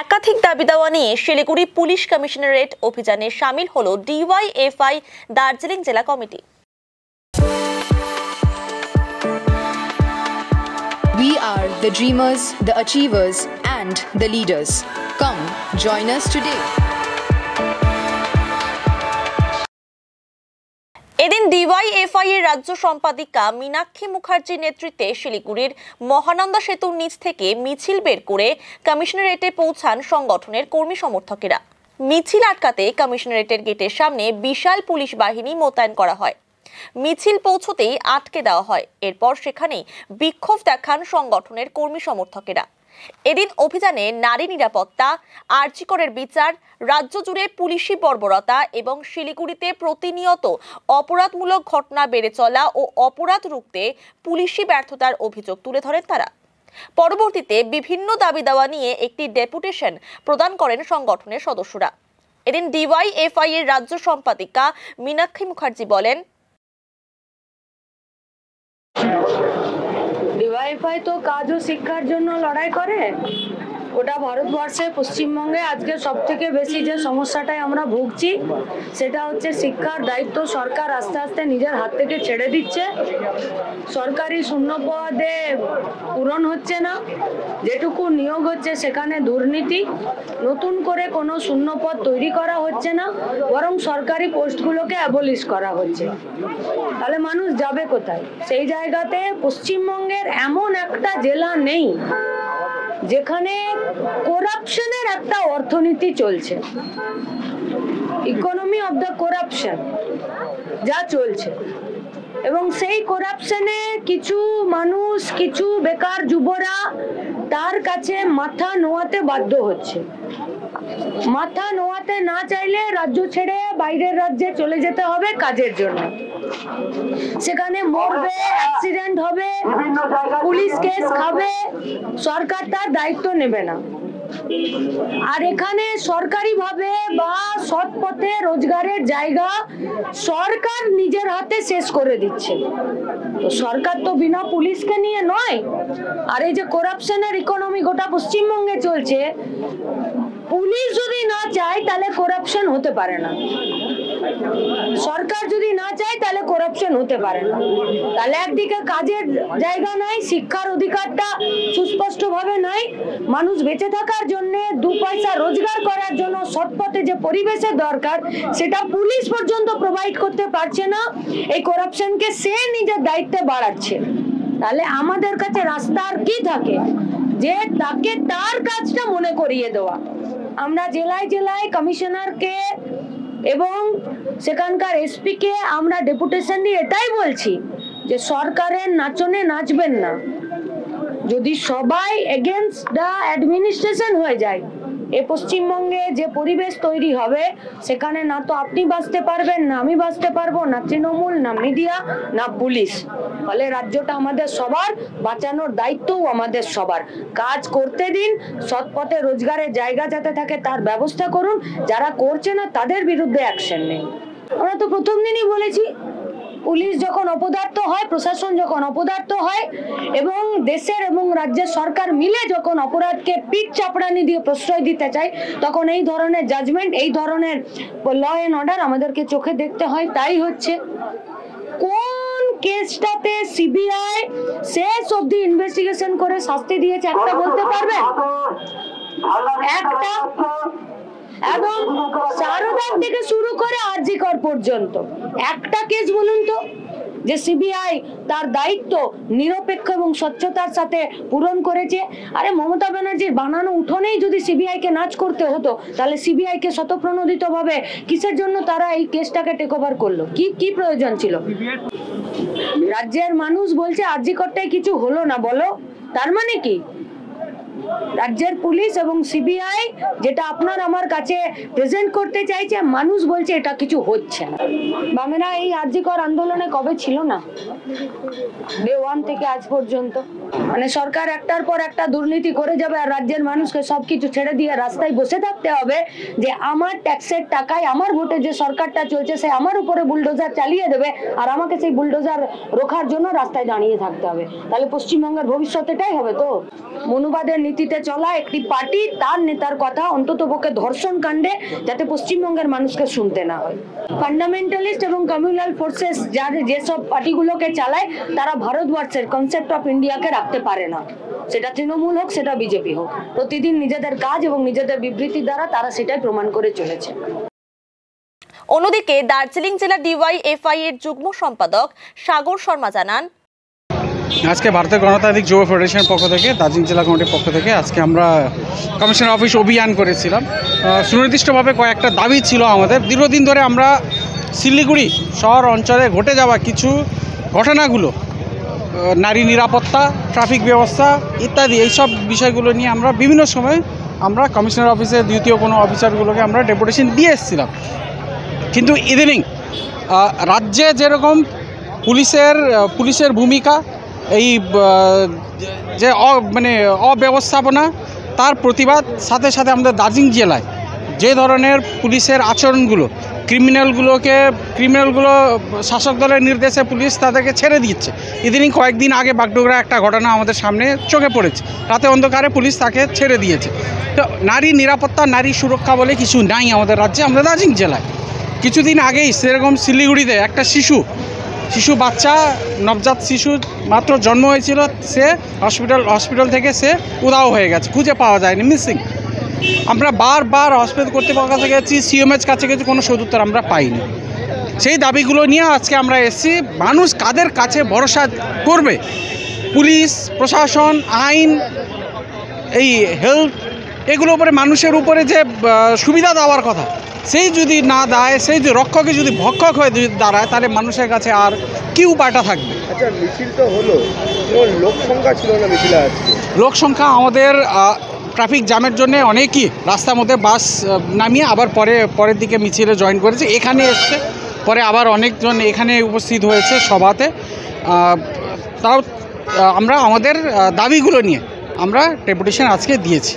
একাধিক দাবি দাওয়া নিয়ে শিলিগুড়ি পুলিশ কমিশনারেট অভিযানে শামিল হলো ডিওয়াইএফআই দার্জিলিং জেলা committee. We are the dreamers, the achievers and the leaders. Come, join us today. এদিন ডিওয়াইএফআই এর রাজ্য সম্পাদিকা মীনাক্ষী মুখার্জির নেতৃত্বে শিলিগুড়ির মহানন্দা সেতুর নিচ থেকে মিছিল বের করে কমিশনারেটে পৌঁছান সংগঠনের কর্মী সমর্থকেরা। মিছিল আটকাতে কমিশনারেটের গেটের সামনে বিশাল পুলিশ বাহিনী মোতায়েন করা হয়। মিছিল পৌঁছতেই আটকে দেওয়া হয়। এরপর সেখানেই বিক্ষোভ দেখান সংগঠনের কর্মী সমর্থকেরা। এদিন অভিযানে নারী নিরাপত্তা, আরজি করের বিচার, রাজ্য জুড়ে পুলিশি বর্বরতা এবং শিলিগুড়িতে প্রতিনিয়ত অপরাধমূলক ঘটনা বেড়ে চলা ও অপরাধ রুখতে পুলিশি ব্যর্থতার অভিযোগ তুলে ধরেন তারা। পরবর্তীতে বিভিন্ন দাবি দাওয়া নিয়ে একটি ডেপুটেশন প্রদান করেন সংগঠনের সদস্যরা। এদিন ডিওয়াইএফআই এর রাজ্য সম্পাদিকা মীনাক্ষী মুখার্জি বলেন, ডিওয়াইএফআই তো কাজ ও শিক্ষার জন্য লড়াই করে। গোটা ভারতবর্ষে পশ্চিমবঙ্গে আজকে সব থেকে বেশি যে সমস্যাটাই আমরা ভুগছি সেটা হচ্ছে শিক্ষার দায়িত্ব সরকার আস্তে আস্তে নিজের হাত থেকে ছেড়ে দিচ্ছে। সরকারি শূন্য পদে পূরণ হচ্ছে না, যেটুকু নিয়োগ হচ্ছে সেখানে দুর্নীতি, নতুন করে কোনো শূন্য পদ তৈরি করা হচ্ছে না, বরং সরকারি পোস্টগুলোকে অ্যাবলিশ করা হচ্ছে। তাহলে মানুষ যাবে কোথায়? সেই জায়গাতে পশ্চিমবঙ্গের এমন একটা জেলা নেই যেখানে করাপশনের একটা অর্থনীতি চলছে, ইকোনমি অফ দ্য করাপশন যা চলছে, এবং সেই করাপশনে কিছু মানুষ, কিছু বেকার যুবরা তার কাছে মাথা নোয়াতে বাধ্য হচ্ছে। মাথা নোয়াতে না চাইলে রাজ্য ছেড়ে বাইরের রাজ্যে চলে যেতে হবে কাজের জন্য। সেখানে মরবে, অ্যাক্সিডেন্ট হবে, পুলিশ কেস খাবে, সরকার তার দায়িত্ব নেবে না। আর এখানে সরকারি ভাবে বা সৎ পথে রোজগারের জায়গা সরকার নিজের হাতে শেষ করে দিচ্ছে। তো সরকার তো বিনা পুলিশকে নিয়ে নয়। আর এই যে করাপশনের ইকোনমি গোটা পশ্চিমবঙ্গে চলছে, পুলিশ যদি না চায় তাহলে করাপশন হতে পারে না, সরকার যদি না চায় তাহলে করাপশন হতে পারে না। তাহলে একদিকে কাজের জায়গা নাই, শিক্ষার অধিকারটা সুস্পষ্ট ভাবে নাই, মানুষ বেঁচে থাকার জন্য দু পয়সা রোজগার করার জন্য সৎপথে যে পরিবেশের দরকার সেটা পুলিশ পর্যন্ত প্রোভাইড করতে পারছে না। এই করাপশনকে সে নিজের দায়িত্বে বাড়াচ্ছে। তাহলে আমাদের কাছে রাস্তা আর কি থাকে যে তাকে তার কাজটা মনে করিয়ে দেওয়া। আমরা জেলায় জেলায় কমিশনারকে এবং সেখানকার এসপি কে আমরা ডেপুটেশন দিয়ে এটাই বলছি যে সরকারের নাচনে নাচবেন না। যদি সবাই এগেইনস্ট দ্য অ্যাডমিনিস্ট্রেশন হয়ে যায়, এ পশ্চিমবঙ্গে যে পরিবেশ তৈরি হবে সেখানে না তো আপনি বাঁচতে পারবেন, না আমি বাঁচতে পারবো, না তৃণমূল, না মিডিয়া, না পুলিশ। ফলে রাজ্যটা আমাদের সবার, বাঁচানোর দায়িত্বও আমাদের সবার। কাজ করতে দিন, সৎ পথে রোজগারের জায়গা যাতে থাকে তার ব্যবস্থা করুন, যারা করছে না তাদের বিরুদ্ধে অ্যাকশন নেই। আমরা তো প্রথম দিনই বলেছি, পুলিশ যখন অপদার্থ হয়, প্রশাসন যখন অপদার্থ হয় এবং দেশের এবং রাজ্যের সরকার মিলে যখন অপরাধকে পিঠ চাপড়ানি দিয়ে প্রশ্রয় দিতে চায়, তখন এই ধরনের জাজমেন্ট, এই ধরনের ল এন্ড অর্ডার আমাদেরকে চোখে দেখতে হয়। তাই হচ্ছে কোন কেসটাতে সিবিআই শেষ অবধি ইনভেস্টিগেশন করে শাস্তি দিয়েছে একটা বলতে পারবেন? একটা। এবং সারদার থেকে শুরু করে আরজি কর পর্যন্ত একটা কেস বলুন তো যে সিবিআই তার দায়িত্ব নিরপেক্ষ এবং স্বচ্ছতার সাথে পূরণ করেছে? আরে মমতা ব্যানার্জির বানানো উঠোনেই যদি সিবিআই কে নাচ করতে হতো তাহলে সিবিআই কে স্বতঃপ্রণোদিত ভাবে কিসের জন্য তারা এই কেসটাকে টেক ওভার করলো? কি প্রয়োজন ছিল? রাজ্যের মানুষ বলছে আরজি করটাই কিছু হলো না, বলো তার মানে কি? রাজ্যের পুলিশ এবং সিবিআই যেটা আপনার আমার কাছে প্রেজেন্ট করতে চাইছে, মানুষ বলছে এটা কিছু হচ্ছে না। বামেরা এই আরজি কর আন্দোলনে কবে ছিল না? ডে ওয়ান থেকে আজ পর্যন্ত। মানে সরকার একটার পর একটা দুর্নীতি করে যাবে আর রাজ্যের মানুষকে সবকিছু ছেড়ে দিয়ে রাস্তায় বসে থাকতে হবে যে আমার ট্যাক্সের টাকায় আমার ভোটে যে সরকারটা চলছে সে আমার উপরে বুলডোজার চালিয়ে দেবে আর আমাকে সেই বুলডোজার রোখার জন্য রাস্তায় দাঁড়িয়ে থাকতে হবে। তাহলে পশ্চিমবঙ্গের ভবিষ্যৎ এটাই হবে তো? মনুবাদের নীতি গতিতে চলা একটি পার্টি তার নেতার কথা অন্ততপক্ষে ধর্ষণ কাণ্ডে যাতে পশ্চিমবঙ্গের মানুষকে শুনতে না হয়। ফান্ডামেন্টালিস্ট এবং কমিউনাল ফোর্সেস যেসব পার্টিগুলোকে চালায় তারা ভারতবর্ষের কনসেপ্ট অফ ইন্ডিয়াকে রাখতে পারে না, সেটা তৃণমূল হোক সেটা বিজেপি হোক। প্রতিদিন নিজেদের কাজ এবং নিজেদের বিবৃতি দ্বারা তারা সেটাই প্রমাণ করে চলেছে। অন্যদিকে দার্জিলিং জেলা ডিওয়াইএফআই এর যুগ্ম সম্পাদক সাগর শর্মা জানান, আজকে ভারতের গণতান্ত্রিক যুব ফেডারেশনের পক্ষ থেকে দার্জিলিং জেলা কমিটির পক্ষ থেকে আজকে আমরা কমিশনার অফিস অভিযান করেছিলাম। সুনির্দিষ্টভাবে কয়েকটা দাবি ছিল আমাদের। দীর্ঘদিন ধরে আমরা শিলিগুড়ি শহর অঞ্চলে ঘটে যাওয়া কিছু ঘটনাগুলো, নারী নিরাপত্তা, ট্রাফিক ব্যবস্থা ইত্যাদি এইসব বিষয়গুলো নিয়ে আমরা বিভিন্ন সময় আমরা কমিশনার অফিসের দ্বিতীয় কোনো অফিসারগুলোকে আমরা ডেপুটেশন দিয়ে এসেছিলাম। কিন্তু ইদানিং রাজ্যে যেরকম পুলিশের ভূমিকা, এই যে অব্যবস্থাপনা, তার প্রতিবাদ সাথে সাথে আমাদের দার্জিলিং জেলায় যে ধরনের পুলিশের আচরণগুলো, ক্রিমিনালগুলো শাসক দলের নির্দেশে পুলিশ তাদেরকে ছেড়ে দিচ্ছে। ইদানিং কয়েকদিন আগে বাগডোগরা একটা ঘটনা আমাদের সামনে চোখে পড়েছে, রাতে অন্ধকারে পুলিশ তাকে ছেড়ে দিয়েছে। তো নারী নিরাপত্তা, নারী সুরক্ষা বলে কিছু নাই আমাদের রাজ্যে, আমাদের দার্জিলিং জেলায়। কিছুদিন আগেই সেরকম শিলিগুড়িতে একটা শিশু বাচ্চা, নবজাত শিশু মাত্র জন্ম হয়েছিল, সে হসপিটাল থেকে সে উধাও হয়ে গেছে, খুঁজে পাওয়া যায়নি, মিসিং। আমরা বারবার হসপিটাল কর্তৃপক্ষের কাছে গেছি, সিএমএইচ কাছে গেছি, কোনো সদুত্তর আমরা পাইনি। সেই দাবিগুলো নিয়ে আজকে আমরা এসেছি। মানুষ কাদের কাছে ভরসা করবে? পুলিশ প্রশাসন, আইন, এই হেলথ, এগুলোর উপরে মানুষের উপরে যে সুবিধা দেওয়ার কথা, সেই যদি না দেয়, সেই যে রক্ষকে যদি ভক্ষক হয়ে যদি দাঁড়ায়, তাহলে মানুষের কাছে আর কি উপায়টা থাকবে? আচ্ছা, মিছিল তো হলো, লোক সংখ্যা ছিল না মিছিলে? আজকে লোক সংখ্যা আমাদের ট্রাফিক জ্যামের জন্য অনেকই রাস্তার মধ্যে বাস নামিয়ে আবার পরের দিকে মিছিলে জয়েন করেছে, এখানে এসছে, পরে আবার অনেকজন এখানে উপস্থিত হয়েছে সভাতে। তাও আমরা আমাদের দাবিগুলো নিয়ে আমরা ডেপুটেশন আজকে দিয়েছি।